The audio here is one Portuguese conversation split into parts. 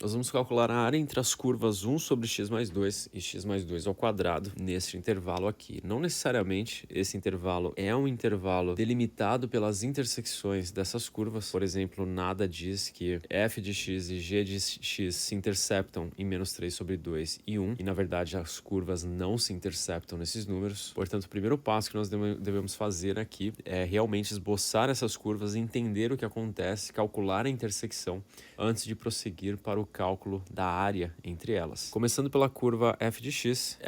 Nós vamos calcular a área entre as curvas 1 sobre x mais 2 e x mais 2 ao quadrado neste intervalo aqui. Não necessariamente esse intervalo é um intervalo delimitado pelas intersecções dessas curvas. Por exemplo, nada diz que f de x e g de x se interceptam em menos 3 sobre 2 e 1. E na verdade as curvas não se interceptam nesses números. Portanto, o primeiro passo que nós devemos fazer aqui é realmente esboçar essas curvas, entender o que acontece, calcular a intersecção antes de prosseguir para o cálculo da área entre elas. Começando pela curva f de x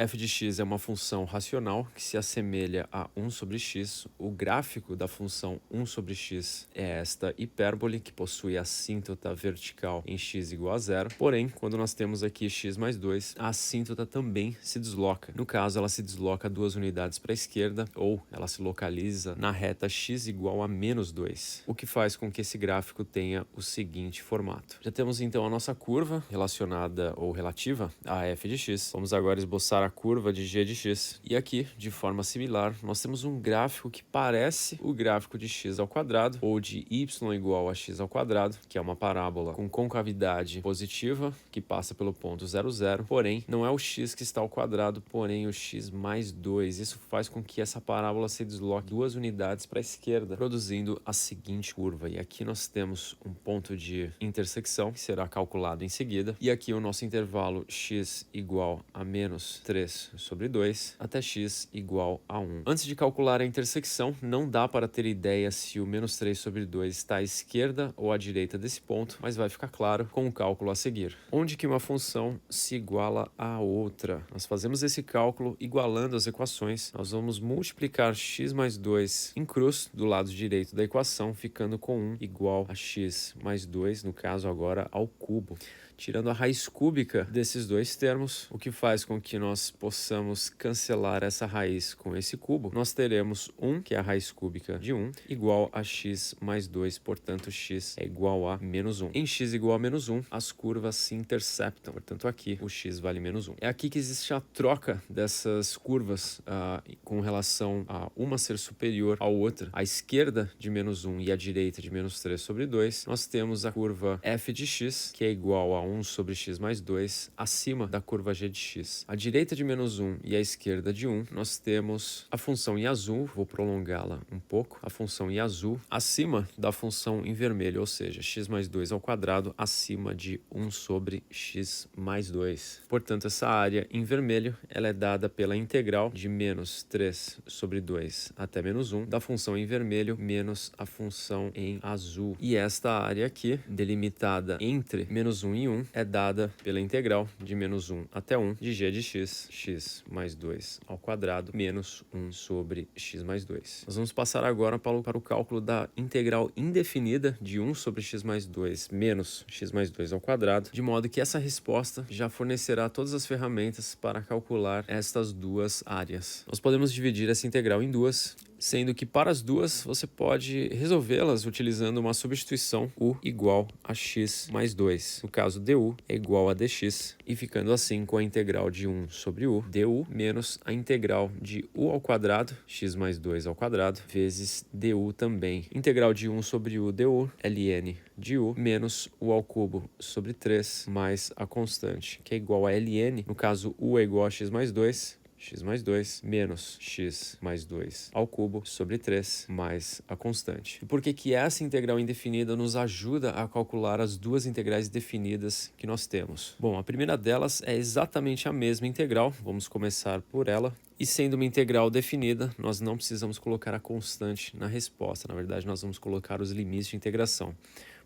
é uma função racional que se assemelha a 1 sobre x. O gráfico da função 1 sobre x é esta hipérbole que possui a assíntota vertical em x igual a zero. Porém, quando nós temos aqui x mais 2, a assíntota também se desloca. No caso, ela se desloca 2 unidades para a esquerda ou ela se localiza na reta x igual a menos 2, o que faz com que esse gráfico tenha o seguinte formato. Já temos então a nossa curva relacionada ou relativa a f de x. Vamos agora esboçar a curva de g de x. E aqui, de forma similar, nós temos um gráfico que parece o gráfico de x ao quadrado ou de y igual a x ao quadrado, que é uma parábola com concavidade positiva que passa pelo ponto 0, 0. Porém, não é o x que está ao quadrado, porém o x mais 2. Isso faz com que essa parábola se desloque 2 unidades para a esquerda, produzindo a seguinte curva. E aqui nós temos um ponto de intersecção que será calculado em seguida. E aqui o nosso intervalo x igual a menos 3 sobre 2 até x igual a 1. Antes de calcular a intersecção, não dá para ter ideia se o menos 3 sobre 2 está à esquerda ou à direita desse ponto, mas vai ficar claro com o cálculo a seguir. Onde que uma função se iguala à outra? Nós fazemos esse cálculo igualando as equações. Nós vamos multiplicar x mais 2 em cruz do lado direito da equação, ficando com 1 igual a x mais 2, no caso agora ao cubo. Tirando a raiz cúbica desses dois termos, o que faz com que nós possamos cancelar essa raiz com esse cubo, nós teremos 1, que é a raiz cúbica de 1, igual a x mais 2, portanto x é igual a menos 1. Em x igual a menos 1, as curvas se interceptam, portanto aqui o x vale menos 1. É aqui que existe a troca dessas curvas com relação a uma ser superior à outra. À esquerda de menos 1 e à direita de menos 3 sobre 2, nós temos a curva f de x, que é igual a 1 sobre x mais 2, acima da curva g de x. À direita de menos 1 e à esquerda de 1, nós temos a função em azul, vou prolongá-la um pouco, a função em azul, acima da função em vermelho, ou seja, x mais 2 ao quadrado, acima de 1 sobre x mais 2. Portanto, essa área em vermelho, ela é dada pela integral de menos 3 sobre 2 até menos 1, da função em vermelho menos a função em azul. E esta área aqui, delimitada entre menos 1 e 1, é dada pela integral de menos 1 até 1 de g de x, x mais 2 ao quadrado, menos 1 sobre x mais 2. Nós vamos passar agora para o cálculo da integral indefinida de 1 sobre x mais 2 menos x mais 2 ao quadrado, de modo que essa resposta já fornecerá todas as ferramentas para calcular estas duas áreas. Nós podemos dividir essa integral em duas, sendo que para as duas você pode resolvê-las utilizando uma substituição u igual a x mais 2. No caso, du é igual a dx, e ficando assim com a integral de 1 sobre u, du menos a integral de u ao quadrado, x mais 2 ao quadrado, vezes du também. Integral de 1 sobre u du, ln de u, menos u ao cubo sobre 3, mais a constante, que é igual a ln, no caso u é igual a x mais 2, x mais 2 menos x mais 2 ao cubo sobre 3 mais a constante. E por que que essa integral indefinida nos ajuda a calcular as duas integrais definidas que nós temos? Bom, a primeira delas é exatamente a mesma integral, vamos começar por ela. E sendo uma integral definida, nós não precisamos colocar a constante na resposta, na verdade nós vamos colocar os limites de integração.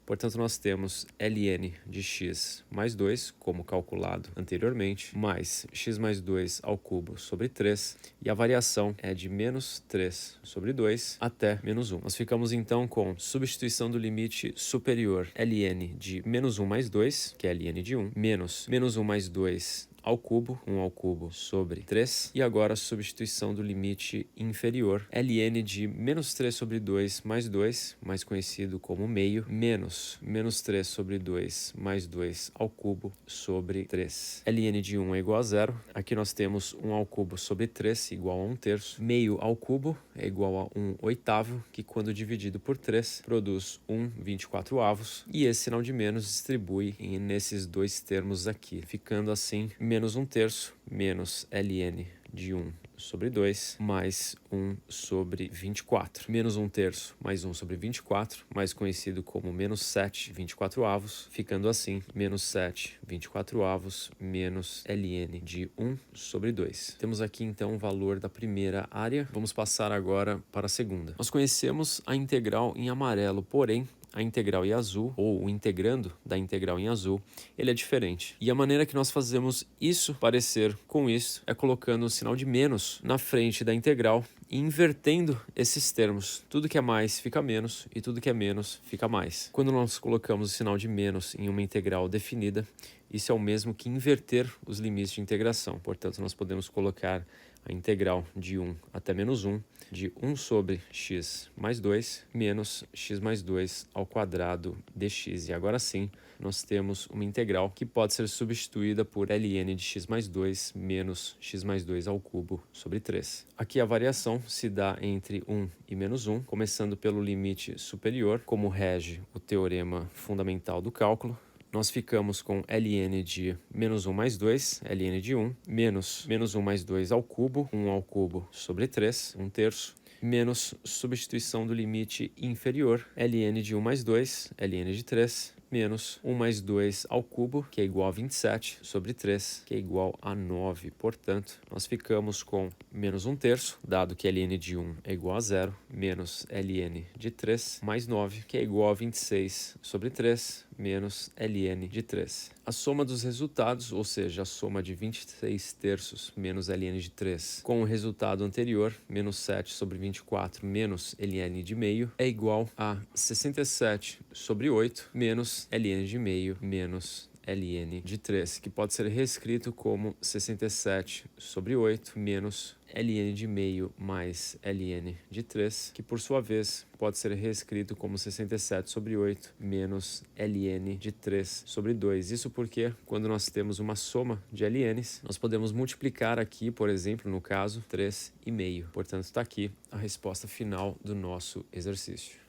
Portanto, nós temos ln de x mais 2, como calculado anteriormente, mais x mais 2 ao cubo sobre 3, e a variação é de menos 3 sobre 2 até menos 1. Nós ficamos então com substituição do limite superior, ln de menos 1 mais 2, que é ln de 1, menos 1 mais 2 ao cubo, 1 ao cubo sobre 3. E agora a substituição do limite inferior, ln de menos 3 sobre 2 mais 2, mais conhecido como meio, menos 3 sobre 2 mais 2 ao cubo sobre 3. ln de 1 é igual a 0. Aqui nós temos 1 ao cubo sobre 3 igual a 1 terço. Meio ao cubo é igual a 1 oitavo, que quando dividido por 3 produz 1 24avos. E esse sinal de menos distribui nesses dois termos aqui, ficando assim menos 1 terço menos ln de 1 sobre 2 mais 1 sobre 24. Menos 1 terço mais 1 sobre 24, mais conhecido como menos 7 24avos, ficando assim menos 7 24avos menos ln de 1 sobre 2. Temos aqui então o valor da primeira área. Vamos passar agora para a segunda. Nós conhecemos a integral em amarelo, porém a integral em azul, ou o integrando da integral em azul, ele é diferente. E a maneira que nós fazemos isso parecer com isso é colocando o sinal de menos na frente da integral e invertendo esses termos. Tudo que é mais fica menos e tudo que é menos fica mais. Quando nós colocamos o sinal de menos em uma integral definida, isso é o mesmo que inverter os limites de integração. Portanto, nós podemos colocar a integral de 1 até menos 1 de 1 sobre x mais 2 menos x mais 2 ao quadrado dx. E agora sim, nós temos uma integral que pode ser substituída por ln de x mais 2 menos x mais 2 ao cubo sobre 3. Aqui a variação se dá entre 1 e menos 1, começando pelo limite superior, como rege o teorema fundamental do cálculo. Nós ficamos com ln de menos 1 mais 2, ln de 1, menos 1 mais 2 ao cubo, 1 ao cubo sobre 3, 1 terço, menos substituição do limite inferior, ln de 1 mais 2, ln de 3, menos 1 mais 2 ao cubo, que é igual a 27, sobre 3, que é igual a 9. Portanto, nós ficamos com menos 1 terço, dado que ln de 1 é igual a 0, menos ln de 3, mais 9, que é igual a 26 sobre 3, menos ln de 3. A soma dos resultados, ou seja, a soma de 26 terços menos ln de 3 com o resultado anterior, menos 7 sobre 24 menos ln de meio, é igual a 67 sobre 8 menos ln de meio menos ln de 3, que pode ser reescrito como 67 sobre 8 menos ln de meio mais ln de 3, que por sua vez pode ser reescrito como 67 sobre 8 menos ln de 3 sobre 2. Isso porque quando nós temos uma soma de ln's, nós podemos multiplicar aqui, por exemplo, no caso, 3,5. Portanto, está aqui a resposta final do nosso exercício.